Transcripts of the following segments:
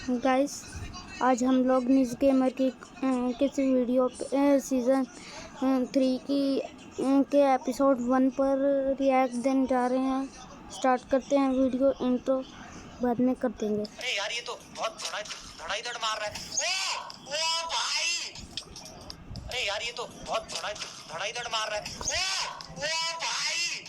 Guys, आज हम लोग निज गेमर की किसी वीडियो पे सीज़न 3 के एपिसोड 1 पर रिएक्ट देने जा रहे हैं। स्टार्ट करते हैं वीडियो। इंट्रो बाद में कर देंगे। अरे यार, ये तो बहुत धड़ाधड़ मार रहा है। ओ भाई! अरे यार, ये तो बहुत धड़ाधड़ मार रहा है। ओ भाई!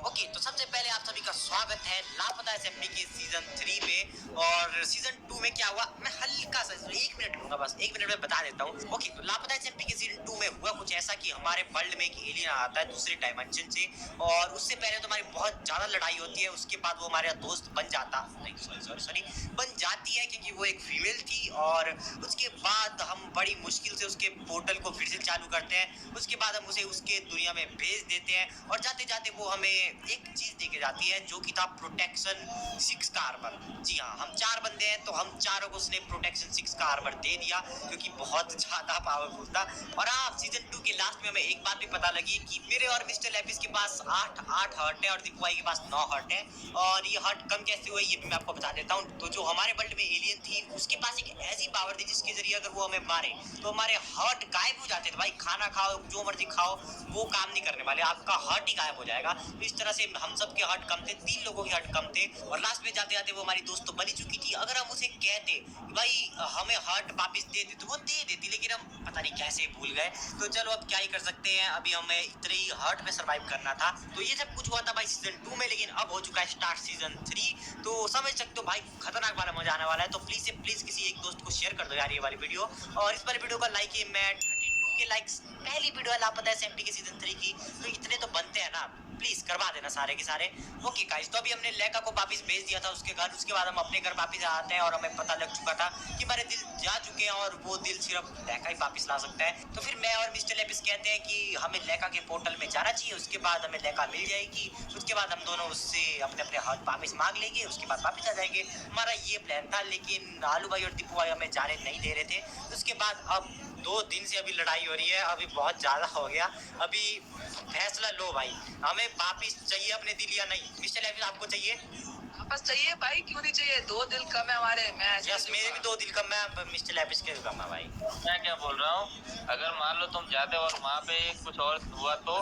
ओके, तो सबसे पहले आप सभी का स्वागत है लापता एसएमपी के सीजन 3 पे। और सीजन 2 में क्या हुआ, मैं हल्का सा 1 मिनट लूंगा, बस 1 मिनट में बता देता हूँ। ओके, तो लापता एसएमपी के सीजन 2 में हुआ कुछ ऐसा कि हमारे वर्ल्ड में एक एलियन आता है दूसरे डायमेंशन से, और उससे पहले तो हमारी बहुत ज्यादा लड़ाई होती है। उसके बाद वो हमारा दोस्त बन जाता, नहीं सॉरी बन जाती है, क्योंकि वो एक फीमेल थी। और उसके बाद हम बड़ी मुश्किल से उसके पोर्टल को फिर से चालू करते हैं। उसके बाद हम उसे उसके दुनिया में भेज देते हैं, और जाते जाते वो हमें एक चीज देके जाती है, जो कि था प्रोटेक्शन 6 का आर्मर। जी हाँ, हम 4 बंदे हैं, तो हम चारों को उसने प्रोटेक्शन 6 का आर्मर दे दिया, क्योंकि बहुत ज्यादा पावरफुल था। और हाँ, सीजन 2 के लास्ट में हमें एक बात भी पता लगी कि मेरे और मिस्टर लैपिस के पास 8 हर्ट है, और दीपुआई के पास 9 हर्ट है। और ये हर्ट कम कैसे हुए, ये भी मैं आपको बता देता हूँ। तो जो हमारे वर्ल्ड में एलियन थी, उसके पास एक ऐसी पावर थी जिसके जरिए अगर वो हमें मारे तो हमारे हर्ट गायब हो जाते थे। भाई, खाना खाओ, जो मर्जी खाओ, वो काम नहीं करने वाले, आपका हर्ट ही गायब हो जाएगा। तो इस तरह से हम सब के हर्ट कम थे, 3 लोगों के हर्ट कम थे। और लास्ट में जाते जाते वो हमारी दोस्त तो बनी चुकी थी। अगर हम उसे कहते भाई हमें हर्ट वापस दे दे, तो वो दे देती, लेकिन हम पता नहीं कैसे भूल गए। तो चलो, अब क्या ही कर सकते हैं, अभी हमें इतने ही हर्ट में सर्वाइव करना था। तो ये सब कुछ हुआ था भाई सीजन 2 में, लेकिन अब हो चुका है स्टार्ट सीजन 3। तो समझ सकते हो भाई, खतरनाक वाला मजा आने वाला है। तो प्लीज से प्लीज किसी एक दोस्त को शेयर कर दो यार ये वाली वीडियो। और इस वाली वीडियो का लाइक है, मैं 32 के लाइक्स, पहली वीडियो है लापता एसएमपी के सीजन 3 की, तो इतने तो बनते हैं ना, प्लीज करवा देना सारे के सारे। ओके गाइस, तो अभी हमने लेका को वापस भेज दिया था उसके घर। उसके बाद हम अपने घर वापस आते हैं, और हमें पता लग चुका था कि हमारे दिल जा चुके हैं, और वो दिल सिर्फ लेका ही वापस ला सकता है। तो फिर मैं और मिस्टर लेपिस कहते हैं कि हमें लेका के पोर्टल में जाना चाहिए। उसके बाद हमें लेका मिल जाएगी। उसके बाद हम दोनों उससे अपने अपने हाथ वापस मांग लेंगे, उसके बाद वापस आ जाएंगे। हमारा ये प्लान था, लेकिन आलू भाई और दीपू भाई हमें जाने नहीं दे रहे थे। उसके बाद अब 2 दिन से अभी लड़ाई हो रही है, अभी बहुत ज्यादा हो गया। अभी फैसला लो भाई, हमें वापिस चाहिए अपने दिल या नहीं? मिस्टर लेपिस, आपको चाहिए? वापस चाहिए भाई, क्यों नहीं चाहिए? 2 दिल कम है हमारे। मैं यस, मेरे भी 2 दिल कम है, मिस्टर लेपिस के भी कम है भाई। मैं क्या बोल रहा हूँ, अगर मान लो तुम जाते और वहाँ पे कुछ और हुआ तो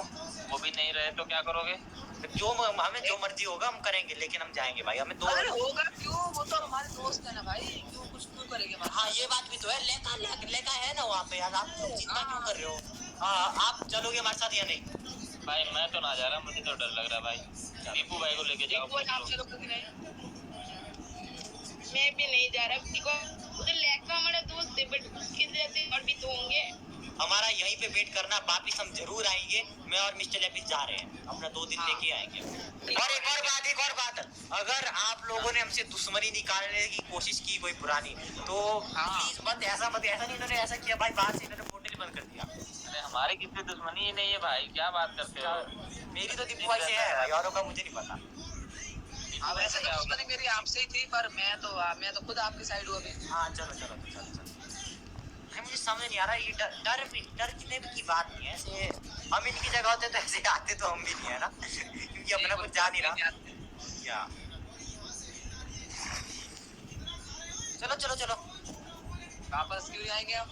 वो भी नहीं रहे तो क्या करोगे? हमें जो मर्जी होगा हम करेंगे, लेकिन हम जाएंगे भाई। हमें 2 अरे होगा क्यों, वो तो हमारे दोस्त है ना भाई, क्यों कुछ क्यों करेंगे? हाँ, ये बात भी तो है। लेका है ना वहाँ पे यार, आप चिंता क्यों कर रहे हो? आप चलोगे हमारे साथ या नहीं? भाई मैं तो ना जा रहा, मुझे तो डर लग रहा है भाई। दीपू भाई को लेके जाओ। आप चलोगे कि नहीं? मैं भी नहीं जा रहा, बिकॉज़ लेका हमारा दोस्त है, बट उसके जैसे और भी तो होंगे। हमारा यहीं पे वेट करना, वापिस हम जरूर आएंगे। मैं और मिस्टर लेपिस जा रहे हैं, अपना 2 दिन लेके आएंगे। और एक और बात, अगर आप लोगों ने हमसे दुश्मनी निकालने की कोशिश की कोई पुरानी, तो प्लीज मत ऐसा नहीं, इन्होंने ऐसा किया भाई, बाहर से इन्होंने पोर्टल बंद कर दिया। अरे हमारी किसी दुश्मनी ही नहीं है भाई, क्या बात करते हो? मेरी तो दीपू भाई से है भाई, औरों का मुझे नहीं पता। हाँ, वैसे तो दुश्मनी मेरी आपसे ही थी, पर मैं तो खुद आपकी साइड हूँ अभी। हाँ, चलो। मुझे समझ नहीं आ रहा, ये डर की की बात नहीं है। ऐसे हम इनकी जगह होते तो ऐसे आते तो हम भी नहीं है ना, क्योंकि अपना कुछ जा नहीं रहा। या चलो वापस क्यों नहीं आएंगे हम?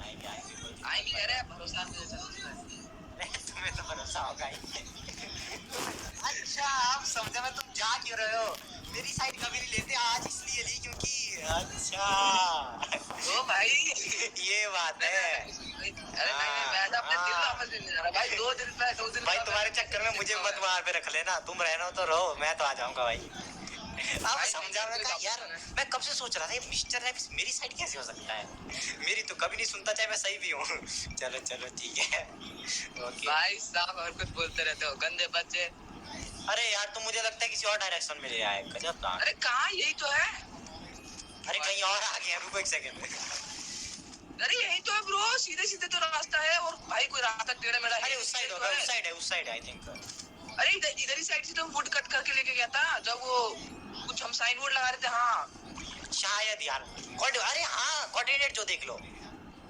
आएंगे। आएंगे कह रहे हैं, भरोसा मुझे चलो। तुम्हें तो भरोसा होगा ही। अच्छा, आप समझे मैं तुम जा क्यों रहे हो? मेरी साइड कभी नहीं लेते, आज इसलिए ली क्योंकि अच्छा ओ भाई, ये बात है। अरे नहीं, मैं तो अपने दिल वापस लेने जा रहा भाई। 2 दिन भाई तुम्हारे चक्कर में मुझे मत वहां पे रख लेना, तुम रहना तो रहो, मैं तो आ जाऊंगा भाई। अब समझा मैं कहा यार, मैं कब से सोच रहा था ये मिस्टर लेपिस मेरी साइड कैसे हो सकता है? मेरी तो कभी नहीं सुनता, चाहे मैं सही भी हूँ। चलो ठीक है। ओके भाई साहब, और कुछ बोलते रहते हो, गंदे बच्चे। अरे यार, तो मुझे लगता है किसी और डायरेक्शन में ले आए। गजब था। अरे कहाँ, यही तो है। अरे कहीं और आ गया, रुको 1 सेकंड। अरे यही तो है ब्रो, सीधे तो रास्ता है। और भाई कोई रास्ता टेढ़ा मेढ़ा है? अरे उस साइड होगा, उस साइड है आई थिंक। अरे इधर ही साइड से तो वुड कट करके लेके गया था, जब वो कुछ हम साइन बोर्ड लगा रहे थे। हाँ शायद यार, अरे हाँ, कोऑर्डिनेट जो देख लो,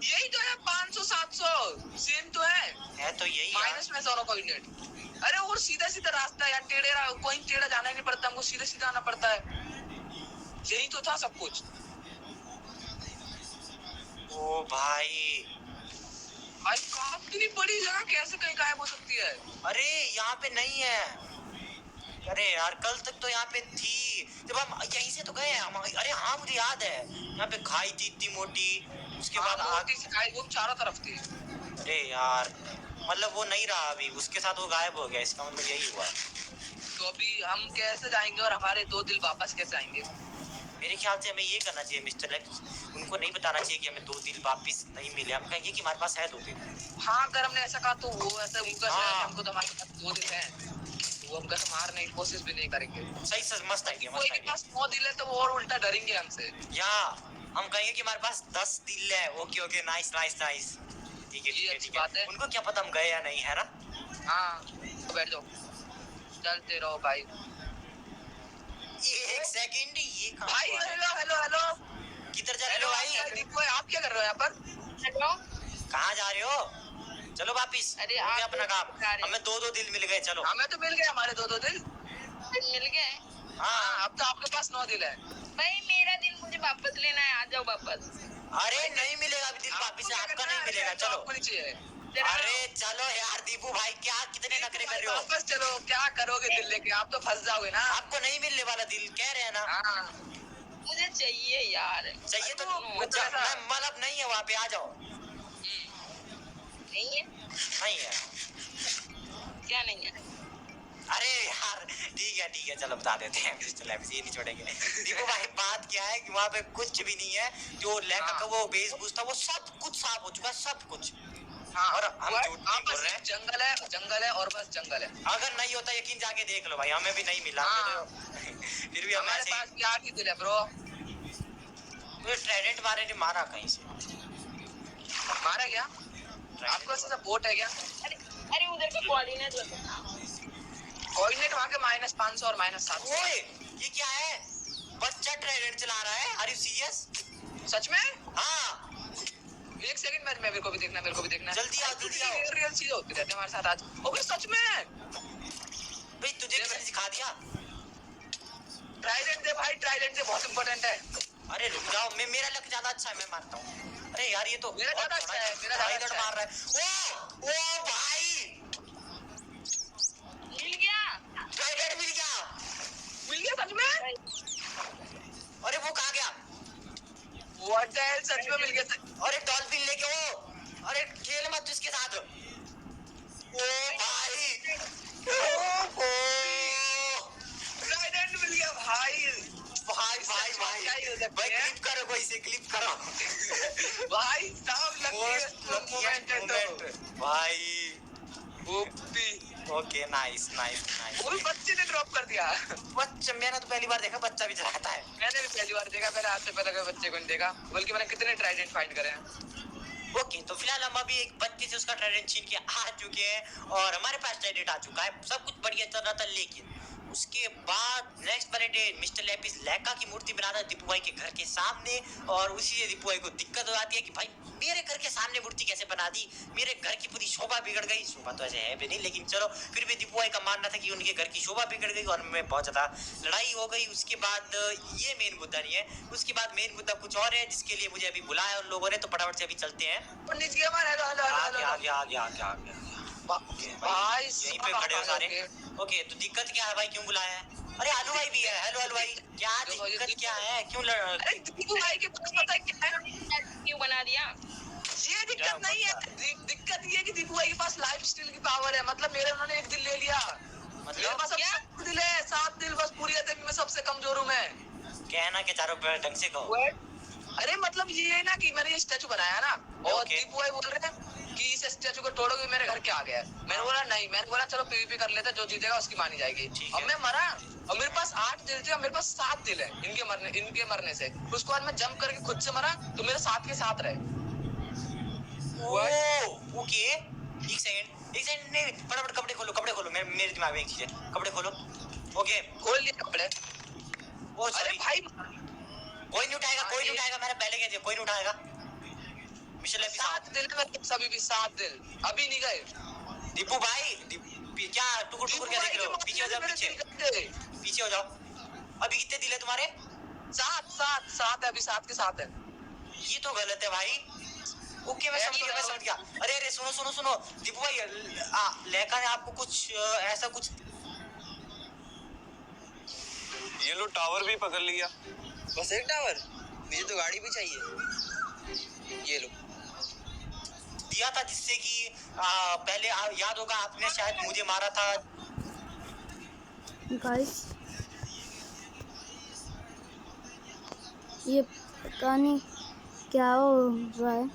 यही तो है। 500 700 सेम तो है तो यही माइनस में दोनों कोऑर्डिनेट। अरे और सीधा रास्ता यार, कोई टेढ़ा जाना ही नहीं पड़ता हमको, सीधा आना पड़ता है। यही तो था सब कुछ। ओ भाई भाई कहाँ इतनी बड़ी जगह कैसे कहीं गायब हो सकती है? अरे यहाँ पे नहीं है। अरे यार कल तक तो यहाँ पे थी, जब हम यहीं से तो गए हम। अरे हाँ मुझे याद है, यहाँ पे खाई थी इतनी मोटी, उसके बाद मोटी सी खाई वो चारों तरफ थी। अरे यार मतलब वो नहीं रहा अभी, उसके साथ वो गायब हो गया, इसका मतलब यही हुआ। तो अभी हम कैसे जाएंगे और हमारे 2 दिल वापस कैसे आएंगे? मेरे ख्याल से हमें ये करना चाहिए मिस्टर एक्स, उनको नहीं बताना चाहिए कि हमें 2 दिल वापस नहीं मिले। हम कहेंगे कि हमारे पास है 2 दिल। हाँ अगर हमने ऐसा कहा तो वो ऐसा उनका हाँ। हमको तो हमारे पास 2 दिल है, वो हम कसम मारने की कोशिश भी नहीं करेंगे। सही सर, मस्त आइडिया, कोई मस्त के आइडिया। पास 9 दिल है तो वो और उल्टा डरेंगे हमसे। या हम कहेंगे कि हमारे पास 10 दिल है। Okay okay, nice nice nice, ठीक है ठीक है ठीक है। उनको क्या पता हम गए या नहीं, है ना? हाँ तो बैठ जाओ, चलते रहो भाई। एक सेकंड, ये कहाँ भाई हुआ है? हेलो हेलो हेलो, किधर जा रहे हो भाई? दीपू आप क्या कर रहे हो यहाँ पर? हेलो, कहाँ जा रहे हो? चलो वापिस, अरे हो गया आप अपना काम। जा रहे हो। हमें 2 दिल मिल गए, चलो। हमें तो मिल गए हमारे 2 दिल। मिल गए। हाँ अब तो आपके पास 9 दिल है। भाई मेरा दिन मुझे वापस लेना है, आ जाओ वापस। अरे नहीं मिलेगा अभी दिल वापिस से, आपका नहीं मिलेगा। चलो आपको नहीं चाहिए। अरे चलो यार दीपू भाई, क्या कितने नखरे कर रहे हो? वापस चलो, क्या करोगे दिल लेके? आप तो फंस जाओगे ना। आपको नहीं मिलने वाला दिल, कह रहे हैं ना। हाँ मुझे चाहिए यार। चाहिए तो वो अच्छा, ऐसा- मैं मतलब नहीं है वहाँ पे, आ जाओ। नहीं है? नहीं है? क्या नहीं है? अरे यार ठीक है चलो बता देते हैं मिस्टर लैब्स, ये नहीं छोड़ेंगे। देखो भाई बात क्या है कि वहाँ पे कुछ भी नहीं है, जो लैका का वो वेशभूषा था वो सब कुछ साफ हो चुका है, सब कुछ। हाँ और हम झूठ नहीं बोल रहे हैं। जंगल है और बस जंगल है। अगर नहीं होता यकीन जाके देख लो भाई, हमें भी नहीं मिला। हाँ। फिर भी हम हमारे ऐसे पास भी 8 ही दिल है ब्रो। ही ट्राइडेंट मारे ने मारा कहीं से। मारा क्या? आपको ऐसा बोट है क्या? अरे अरे उधर का कोऑर्डिनेट बता। कोऑर्डिनेट वहाँ के -500 और -700। ओए ये क्या है? बच्चा ट्राइडेंट चला रहा है, आर यू सीरियस? सच में? हाँ एक सेकंड में मेरे को भी देखना, मेरे को भी देखना। जल्दी आओ, जल्दी आओ। रियल चीजें होती रहती है हमारे साथ आज। ओके सच में? भाई तुझे किसने सिखा दिया? ट्राइडेंट दे भाई, ट्राइडेंट दे, बहुत इंपॉर्टेंट है। अरे रुक जाओ, मेरा लक ज्यादा अच्छा है, मैं मारता हूँ। अरे यार ये तो मेरा ज्यादा अच्छा है, मेरा ज्यादा अच्छा है। मार रहा है। ओ भाई मिल गया। ट्राइडेंट मिल गया। मिल गया सच में? अरे वो कहाँ गया? व्हाट द हेल, सच में मिल गया। अरे डॉल्फिन लेके वो, अरे खेल मत इसके साथ। ओ भाई ट्राइडेंट मिल गया भाई। भाई भाई भाई क्या ही हो सकता भाई, है? क्लिप करो, कोई से क्लिप करो। भाई साहब लकी मोमेंट भाई। OP. Okay nice nice nice. वो भी बच्चे ने ड्रॉप कर दिया। बच्चा, मैंने तो पहली बार देखा बच्चा भी चलाता है। मैंने भी पहली बार देखा, मैंने आज से पहले कोई बच्चे को नहीं देखा, बल्कि मैंने कितने ट्राइडेंट फाइंड करे हैं। ओके तो फिलहाल हम अभी एक बच्चे से उसका ट्राइडेंट छीन के आ चुके हैं और हमारे पास ट्राइडेंट आ चुका है, सब कुछ बढ़िया चल रहा था। लेकिन उसके बाद नेक्स्ट वाले डे मिस्टर लैपिस लैका की मूर्ति बनाता है दीपू भाई के घर के सामने, और उसी से दीपू भाई को दिक्कत हो जाती है कि भाई मेरे घर के सामने मूर्ति कैसे बना दी, मेरे घर की पूरी शोभा बिगड़ गई। शोभा तो ऐसे है भी नहीं, लेकिन चलो फिर भी दीपू भाई का मानना था कि उनके घर की शोभा बिगड़ गई और उनमें बहुत ज्यादा लड़ाई हो गई। उसके बाद ये मेन मुद्दा नहीं है, उसके बाद मेन मुद्दा कुछ और है जिसके लिए मुझे अभी बुलाया उन लोगों ने, तो फटाफट से अभी चलते हैं। आगे भाई यहीं पे खड़े हो सारे। ओके तो दिक्कत क्या है भाई, क्यों बुलाया है? अरे आलू भाई भी है। हेलो आलू भाई, क्या दिक्कत क्या है, क्यों अरे दीपू भाई के पास पता है क्या है? क्यों बना दिया? ये दिक्कत नहीं है, दिक्कत ये है कि दीपू भाई के पास लाइफ स्टाइल की पावर है। मतलब मेरे उन्होंने एक दिल ले लिया, मेरे पास अब क्या? 7 दिल है, 7 दिल बस पूरी है, मैं सबसे कमजोर हूँ मैं। कहना के चारों पे ढंग से कहो। अरे मतलब ये है ना कि मैंने ये स्टैचू बनाया ना, और Okay. दीपू भाई बोल रहे हैं कि इस स्टैचू को तोड़ोगे मेरे घर के आ गया। मैंने बोला नहीं, मैंने बोला चलो पीवीपी कर लेते, जो जीतेगा उसकी मानी जाएगी। ठीक अब है। मैं मरा और मेरे पास 8 दिल थे और मेरे पास 7 दिल है इनके मरने से। उसके बाद मैं जंप करके खुद से मरा तो मेरे साथ के साथ रहे। ओके एक सेकंड नहीं, फटाफट कपड़े खोलो, मेरे दिमाग में एक चीज है, कपड़े खोलो। ओके खोल लिए कपड़े। ओ अरे सॉरी, भाई कोई नहीं उठाएगा, मैंने पहले कह दिया कोई नहीं उठाएगा। मिशेल अभी 7 दिल में अभी भी 7 दिल अभी नहीं गए। दीपू भाई क्या टुकुर क्या देख रहे हो? पीछे हो जाओ, पीछे हो जाओ। अभी कितने दिल है तुम्हारे? सात है, अभी 7 के 7 है। ये तो गलत है भाई। ओके मैं समझ गया। अरे सुनो दीपू भाई, लेका ने आपको कुछ ऐसा कुछ। ये लो टावर भी पकड़ लिया। बस एक टावर, मुझे तो गाड़ी भी चाहिए। ये लो दिया था जिससे कि पहले याद होगा आपने शायद मुझे मारा था। गाइस ये पता नहीं क्या हो रहा है।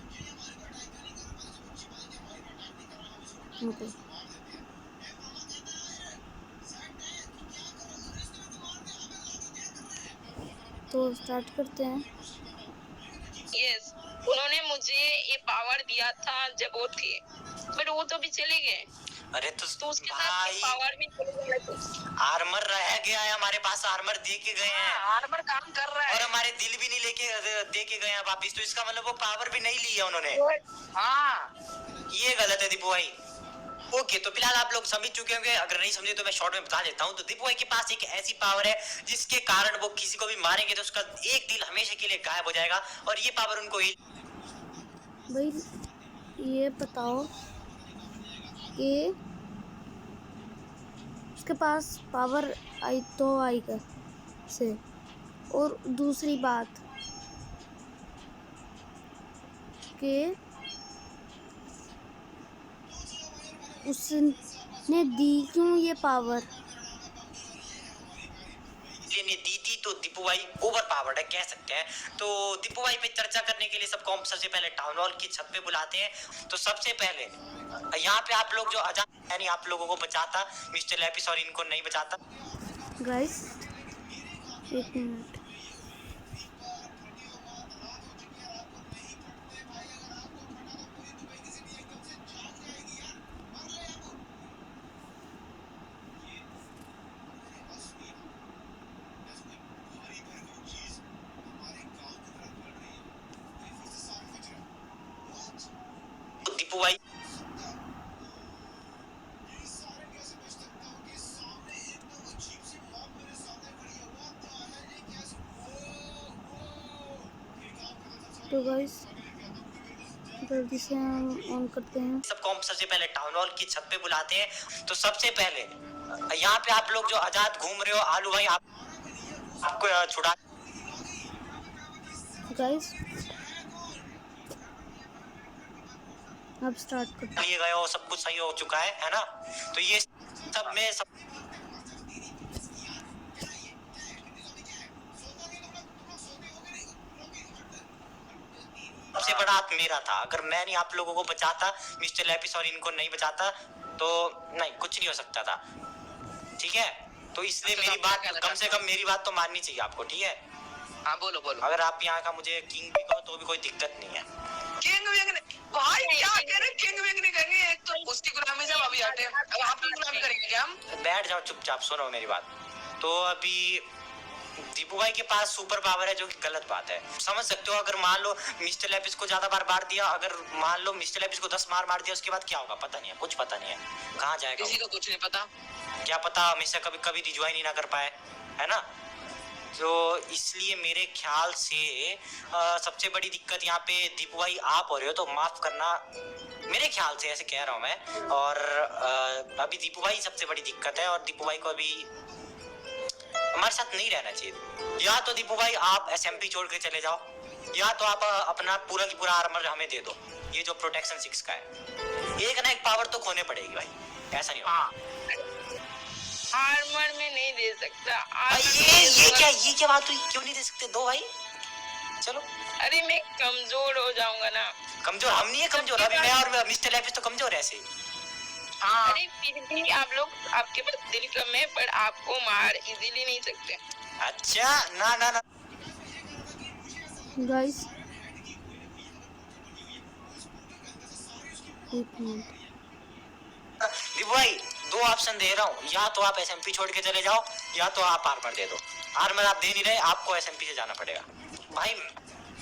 ओके तो स्टार्ट करते हैं। यस, उन्होंने मुझे ये पावर दिया था जब वो थे, बट वो तो भी चले गए। अरे तो उसके साथ भाई पावर भी चले गए। आर्मर रह गया है हमारे पास, आर्मर दे के गए हैं आर्मर काम कर रहा और है। हमारे दिल भी नहीं दे के गए हैं वापिस, तो इसका मतलब वो पावर भी नहीं ली है उन्होंने। हाँ ये गलत है दीपू भाई। ओके तो फिलहाल आप लोग समझ चुके होंगे, अगर नहीं समझे तो मैं शॉर्ट में बता देता हूँ। तो दीपू भाई के पास एक ऐसी पावर है जिसके कारण वो किसी को भी मारेंगे तो उसका एक दिल हमेशा के लिए गायब हो जाएगा, और ये पावर उनको ही। भाई ये बताओ कि उसके पास पावर आई तो आएगा से, और दूसरी बात कि उसने दी क्यों ये पावर? ने दी थी तो दीपू भाई ओवर पावर्ड है कह सकते हैं। तो दीपू भाई पे चर्चा करने के लिए सबको हम सबसे पहले टाउन हॉल की छत पे बुलाते हैं। तो सबसे पहले यहाँ पे आप लोग जो आजाद यानी आप लोगों को बचाता मिस्टर लैपिस और इनको नहीं बचाता। गाइस एक मिनट, दीपू भाई तो गाइस जल्दी से हम ऑन करते हैं। सबको हम सबसे पहले टाउन हॉल की छत पे बुलाते हैं। तो सबसे पहले यहाँ पे आप लोग जो आजाद घूम रहे हो, आलू भाई आपको छुड़ा। गाइस अब स्टार्ट करते हैं। लिए गए हो, सब कुछ सही हो चुका है ना? तो ये सब में सबसे बड़ा हाथ मेरा था। अगर मैं नहीं आप लोगों को बचाता, मिस्टर लैपिस और इनको नहीं बचाता, तो नहीं कुछ नहीं हो सकता था। ठीक है, तो इसलिए मेरी बात कम से कम मेरी बात तो माननी चाहिए आपको। ठीक है, हाँ बोलो बोलो। अगर आप यहाँ का मुझे किंग भी कहो तो भी कोई दिक्कत नहीं है। किंग विंग भाई क्या कह रहे, किंग विंग नहीं कहेंगे। एक तो उसकी गुलामी से अभी हटे, अब आप भी गुलामी करेंगे क्या हम? बैठ जाओ चुपचाप, सुनो मेरी बात। तो अभी दीपू भाई के पास सुपर पावर है जो कि गलत बात है, समझ सकते हो। अगर मान लो मिस्टर लैपिस को ज्यादा बार मार दिया, अगर मान लो मिस्टर लैपिस को 10 मार दिया, उसके बाद क्या होगा पता नहीं है, कुछ पता नहीं है कहाँ जाएगा, किसी को कुछ नहीं पता। क्या पता हमेशा कभी रिज्वाइन ही ना कर पाए, है ना? तो इसलिए मेरे ख्याल से सबसे बड़ी दिक्कत यहाँ पे दीपू भाई आप हो रहे हो, तो माफ करना मेरे ख्याल से, ऐसे कह रहा हूँ मैं। और अभी दीपू भाई सबसे बड़ी दिक्कत है, और दीपू भाई को अभी हमारे साथ नहीं रहना चाहिए। या तो दीपू भाई आप SMP छोड़ के चले जाओ, या तो आप अपना पूरा की पूरा आर्मर हमें दे दो, ये जो प्रोटेक्शन 6 का है। एक ना एक पावर तो खोने पड़ेगी भाई, ऐसा नहीं होगा। आर्मर में नहीं दे सकता। ये क्या बात हुई? क्यों नहीं दे सकते? दो भाई, चलो। अरे मैं कमजोर हो जाऊंगा ना। कमजोर हम नहीं है, कमजोर अभी मैं और मिस्टर लैपिस तो कमजोर है ऐसे ही। हाँ अरे फिर भी आप लोग, आपके पास दिल कम है, पर आपको मार इजीली नहीं सकते। अच्छा ना गाइस एक मिनट, दीपू भाई दो ऑप्शन दे रहा हूँ, या तो आप SMP छोड़ के चले जाओ, या तो आप आर्मर दे दो। आर्मर आप दे नहीं रहे, आपको SMP से जाना पड़ेगा। भाई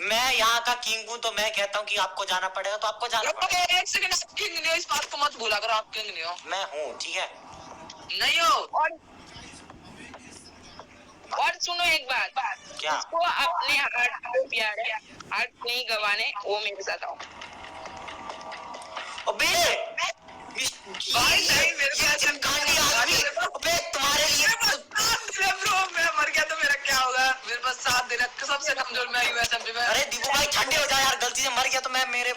मैं यहाँ का किंग हूँ, तो मैं कहता हूँ कि आपको जाना पड़ेगा, तो आपको जाना पड़ेगा। एक सेकंड, किंग नहीं हो, इस बात को मत भूला करो। आप किंग नहीं हो। मैं हूँ, ठीक है? नहीं हो। और सुनो एक बात, क्या? उसको अपने हार्ट को प्यार है, हार्ट नहीं गवाने, वो मेरे साथ आओ। अबे भाई नहीं, मेरे ये पास चिमकांडी आदमी, अबे तुम्हारे लिए ब्रो, मैं मर गया तो मेरा क्या होगा? मेरे पास 7 दिन है, सबसे कमजोर मैं ही हूँ SMP में। अरे दीपू भाई ठंडे हो जा यार, गलती से मर गया तो मैं मेरे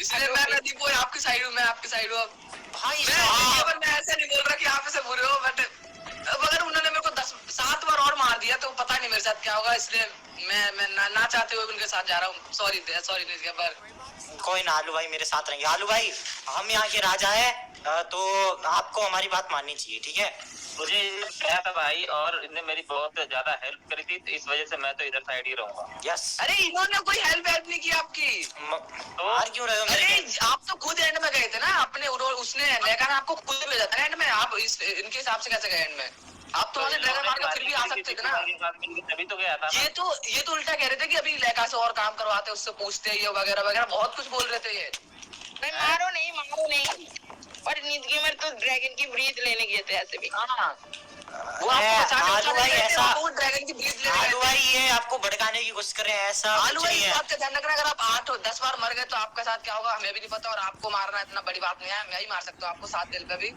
इसलिए मैं दीपू आपकी साइड हूँ, मैं आपकी साइड हूँ। भाई मैं ऐसे नहीं बोल रहा कि आप ऐसे बुरे हो, बट अब अगर उन्होंने मेरे को 7 बार और मार दिया तो पता नहीं मेरे साथ क्या होगा, इसलिए मैं ना चाहते हुए उनके साथ जा रहा हूँ। सॉरी नहीं, पर कोई ना आलू भाई मेरे साथ रहेंगे। आलू भाई हम यहाँ के राजा है, तो आपको हमारी बात माननी चाहिए, ठीक है? मुझे कहा था भाई, और इनने मेरी बहुत ज्यादा हेल्प करी थी, तो इस वजह से मैं तो इधर साइड ही रहूंगा। यस। अरे इन्होंने कोई हेल्प नहीं की आपकी। तो मार क्यों रहे हो अरे मेरे? आप तो खुद एंड में गए थे ना, अपने उसने लेकर आपको खुद भेजा था एंड में। आप इनके हिसाब से कैसे गए एंड में? आप तो मुझे ड्रैगन मार के फिर भी आ सकते थे ना। तभी तो गया था। ये तो उल्टा कह रहे थे कि अभी लेका से और काम करवाते, उससे पूछते ये वगैरह वगैरह, बहुत कुछ बोल रहे थे ये। मैं मारो नहीं, और नींद गेमर तो ड्रैगन की ब्रीथ लेने गए थे ऐसे भी। हाँ वो आलू भाई ऐसा, ड्रैगन की ब्रीथ लेने आलू भाई ये आपको भड़काने की कोशिश कर रहे हैं, ऐसा आलू कुछ भाई नहीं इस है। बात का ध्यान रखना, अगर आप 8 और 10 बार मर गए तो आपके साथ क्या होगा हमें भी नहीं पता, और आपको मारना इतना बड़ी बात नहीं है, मैं ही मार सकता हूँ आपको 7 दिल पे भी।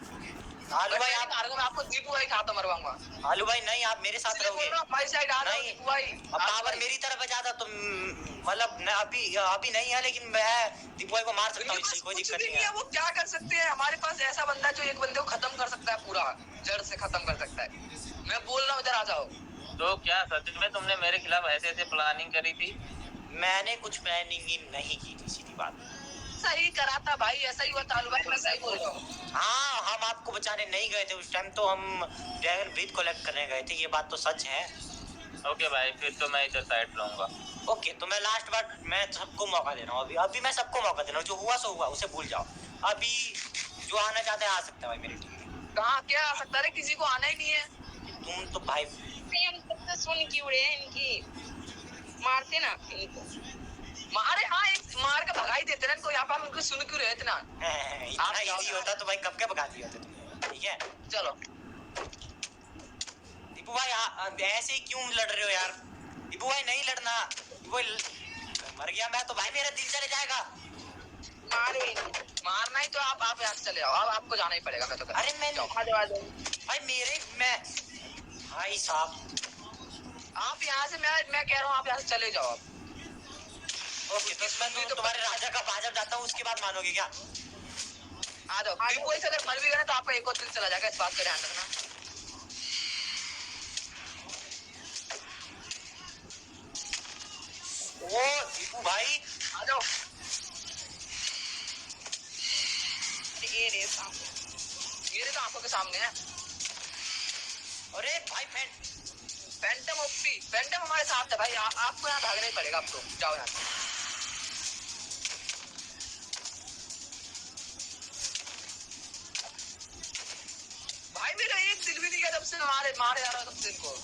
आलू भाई आप मारूंगा, मैं आपको दीपू भाई खाता मरवाऊंगा। आलू भाई नहीं, आप मेरे साथ रहोगे। हमारी साइड आ जाओ नहीं। दीपू भाई। अब पावर मेरी तरफ ज्यादा तो मतलब अभी नहीं है, लेकिन मैं दीपू भाई को मार सकता हूँ, इससे कोई कुछ दिक्कत भी नहीं नहीं है, है। वो क्या कर सकते हैं? हमारे पास ऐसा बंदा है जो एक बंदे को खत्म कर सकता है, पूरा जड़ से खत्म कर सकता है। मैं बोल रहा हूँ इधर आ जाओ। तो क्या सच में तुमने मेरे खिलाफ ऐसे प्लानिंग करी थी? मैंने कुछ प्लानिंग नहीं की थी, सीधी बात। सही करा था भाई, ऐसा ही हुआ था आलू भाई, मैं सही बोल रहा हूँ। हाँ हम आपको बचाने नहीं गए थे उस टाइम, तो हम ड्रैगन ब्रीथ कलेक्ट करने गए थे, ये बात तो सच है। ओके भाई, फिर तो मैं इधर साइड रहूंगा। ओके तो मैं लास्ट बार मैं सबको मौका दे रहा हूँ, अभी मैं सबको मौका दे रहा हूँ, जो हुआ सो हुआ, उसे भूल जाओ। अभी जो आना चाहता है आ सकता है भाई मेरी टीम में। कहाँ क्या आ सकता है? किसी को आना ही नहीं है। तुम तो भाई हम सबसे सुन क्यों रहे हैं इनकी? मारते ना इनको। मारे, हाँ एक मार के भगा ही देते ना इनको, यहाँ पर उनको सुन क्यों रहे इतना? इतना इजी होता तो भाई कब के भगा दिए होते तुम, ठीक है? चलो दीपू भाई ऐसे ही क्यों लड़ रहे हो यार? दीपू भाई नहीं लड़ना, दीपू भाई मर गया मैं तो भाई मेरा दिल चले जाएगा। मारो इनको। मारना ही तो आप यहाँ से चले आओ, अब आपको जाना ही पड़ेगा। मैं तो अरे मैं आ जाओ। भाई भाई साहब आप यहाँ से, मैं कह रहा हूँ आप यहाँ से चले जाओ अब। ओके तो मैं तुम्हारे राजा का बाजब जाता हूँ, उसके बाद मानोगे क्या? आ जाओ। दीपू से अगर मर भी गए तो आपका एक और दिल चला जाएगा, इस बात का ध्यान रखना। ओ दीपू भाई आ जाओ। ये रे सामने। मेरे तो आंखों के सामने है। अरे भाई फैंटम ओपी, फैंटम हमारे साथ है भाई, आपको यहाँ भागना ही पड़ेगा। आपको जाओ यहाँ से। भाई मेरा एक दिल भी नहीं गया जब से मारे जा रहा सबसे इनको।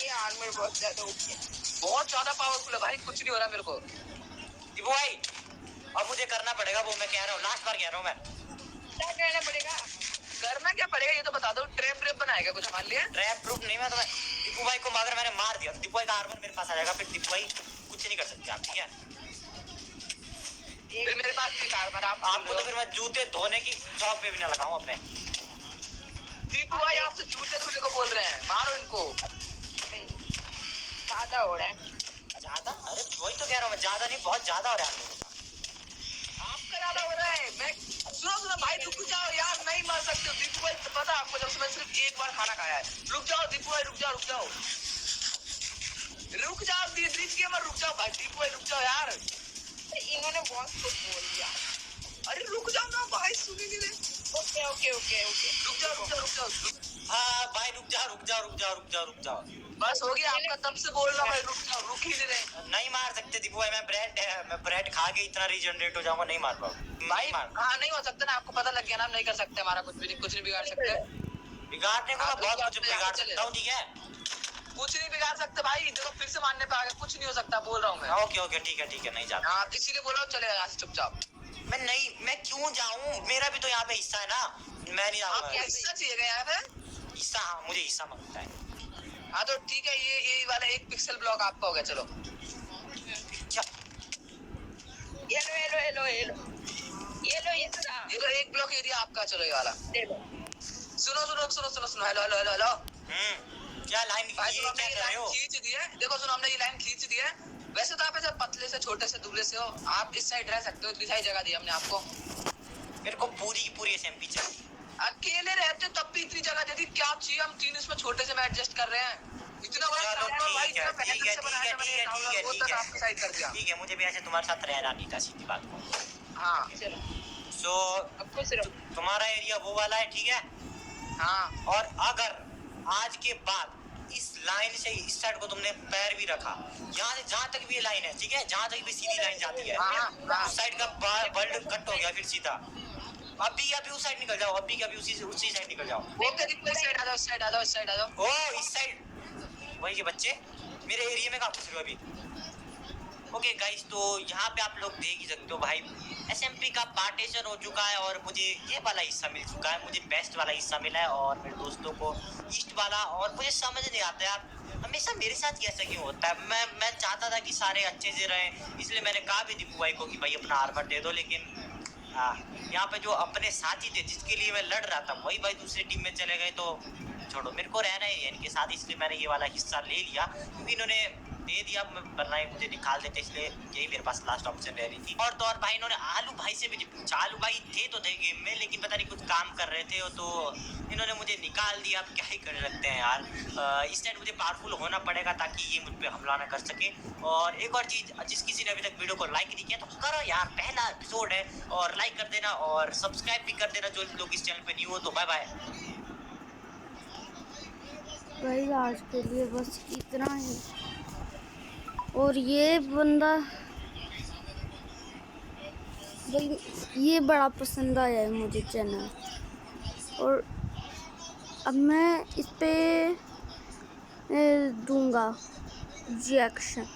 ये आर्मर बहुत ज्यादा ओपी है। बहुत ज्यादा पावरफुल है भाई, कुछ नहीं हो रहा मेरे को। दीपू भाई अब मुझे करना पड़ेगा, वो मैं कह रहा हूँ, लास्ट बार कह रहा हूँ मैं। क्या करना पड़ेगा? करना क्या पड़ेगा ये तो बता दो। ट्रैप बनाएगा कुछ हमारे लिए? ट्रैप प्रूफ नहीं, मैं तुम्हें दीपू भाई को अगर मैंने मार दिया, दीपू भाई का आर्मर मेरे पास आ जाएगा, फिर दीपू भाई कुछ नहीं कर सकते आप, ठीक है? फिर मेरे पास भी कार पर आपको तो फिर मैं जूते धोने की शॉप पे भी ना लगाऊं अपने। दीपू भाई आपसे जूते धोने को बोल रहे हैं, मारो इनको। ज्यादा हो रहा है। ज्यादा? अरे वही तो कह रहा हूँ मैं, ज्यादा नहीं बहुत ज्यादा हो रहा है। आपका ज्यादा हो रहा है। मैं सुनो भाई, रुक जाओ यार, नहीं मार सकते हो दीपू भाई, पता है आपको, जब से मैं सिर्फ एक बार खाना खाया है। रुक जाओ दीपू भाई, रुक जाओ दीदी के मत, रुक जाओ भाई दीपू भाई, रुक जाओ यार। इन्होंने बहुत कुछ बोल दिया। अरे रुक जाओ ना भाई, सुन ही नहीं रहे। ओके रुक जाओ। हाँ भाई रुक जाओ। बस हो गया आपका, तब से बोल रहा भाई, रुक ही नहीं रहे। नहीं मार सकते दीपू भाई, मैं ब्रेड खा के इतना रीजनरेट हो जाऊंगा, नहीं मार पाऊंगा भाई। हाँ नहीं हो सकता ना, आपको पता लग गया ना, हम नहीं कर सकते, हमारा कुछ नहीं बिगाड़ सकते। बिगाड़ने को मैं बहुत कुछ बिगाड़ सकता हूँ, ठीक है? कुछ नहीं बिगाड़ सकते भाई, देखो फिर से मानने पे आ गए, कुछ नहीं हो सकता, बोल रहा हूँ मैं। ओके ठीक है नहीं जाता। हाँ इसीलिए बोल रहा हूँ, चले यहाँ से चुपचाप। मैं क्यों जाऊँ? मेरा भी तो यहाँ पे हिस्सा है ना, मैं नहीं आपको जाऊंगा। हिस्सा चाहिए यहाँ पे? हिस्सा? हाँ मुझे हिस्सा मांगता है। हाँ तो ठीक है, ये वाला 1 पिक्सल ब्लॉक आपका हो गया। चलो ये लो ये लो ये लो ये लो ये लो ये रहा। ये तो 1 ब्लॉक एरिया आपका। चलो ये वाला ले लो। सुनो सुनो सुनो सुनो सुनो। हेलो हेलो हेलो हेलो क्या लाइन भाई, ये सुनो, हमने क्या ये कर रहे लाइन हो? खींच दी है। देखो सुनो, हमने ये लाइन खींच दी है। वैसे तो आप ऐसे पतले से, छोटे से, दुबले से हो, आप इस साइड रह सकते हो। इतनी सारी जगह दी हमने आपको। मेरे को पूरी की पूरी SMP चाहिए। अकेले रहते तब भी इतनी जगह दे दी। क्या चाहिए? हम 3 इसमें छोटे से में एडजस्ट कर रहे हैं। इतना बड़ा चलो टाउन हॉल भाई, ठीक है इतना ठीक मेहनत है से ठीक बनाया है था मैंने ठीक ये है टाउन ठीक हॉल, है वो ठीक तक है आपकी साइड कर दिया। ठीक है, मुझे भी ऐसे तुम्हारे साथ रहना नहीं था, सीधी बात को। हाँ चलो सो अब खुश रहो। तुम्हारा एरिया वो वाला है, ठीक है। हाँ और अगर आज के बाद इस लाइन से इस साइड को तुमने पैर भी रखा, यहाँ से जहाँ तक भी ये लाइन है, ठीक है, जहाँ तक भी सीधी लाइन जाती है, हाँ। उस साइड का वर्ल्ड कट हो गया फिर सीधा। अभी उस साइड निकल जाओ, अभी उसी साइड निकल जाओ। वो करीब इस साइड आ जाओ, इस साइड आ जाओ, इस साइड आ जाओ। ओ इस साइड, वही के बच्चे मेरे एरिया में कहाँ घुस रहे हो अभी? ओके गाइस, तो यहाँ पे आप लोग देख ही सकते हो भाई, SMP का पार्टीशन हो चुका है और मुझे ये वाला हिस्सा मिल चुका है। मुझे वेस्ट वाला हिस्सा मिला है और मेरे दोस्तों को ईस्ट वाला। और मुझे समझ नहीं आता यार, हमेशा मेरे साथ ही ऐसा क्यों होता है। मैं चाहता था कि सारे अच्छे से रहें, इसलिए मैंने कहा भी दीपू भाई को कि भाई अपना आर्मर दे दो, लेकिन यहाँ पे जो अपने साथी थे जिसके लिए मैं लड़ रहा था, वही भाई दूसरी टीम में चले गए। तो छोड़ो, मेरे को रहना ही है इनके साथ, इसलिए मैंने ये वाला हिस्सा ले लिया, क्योंकि इन्होंने दे दिया, वरना ही मुझे निकाल देते, इसलिए यही मेरे पास लास्ट ऑप्शन रह रही थी। और तो और भाई, इन्होंने आलू भाई से भी पूछा, आलू भाई थे तो थे गेम में, लेकिन पता नहीं कुछ काम कर रहे थे, तो इन्होंने मुझे निकाल दिया। अब क्या ही कर सकते हैं यार, इस टाइम मुझे पावरफुल होना पड़ेगा ताकि ये मुझ पर हमला ना कर सके। और एक और चीज़, जिस किसी ने अभी तक वीडियो को लाइक नहीं किया तो करो यार, पहला एपिसोड है, और लाइक कर देना और सब्सक्राइब भी कर देना जो लोग इस चैनल पे न्यू हो। तो बाय बाय भाई, आज के लिए बस इतना ही। और ये बंदा भाई, ये बड़ा पसंद आया है मुझे चैनल, और अब मैं इस पे दूंगा रिएक्शन।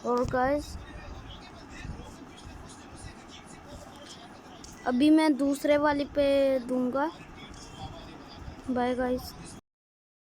और गाइस, अभी मैं दूसरे वाले पे दूंगा। Bye guys.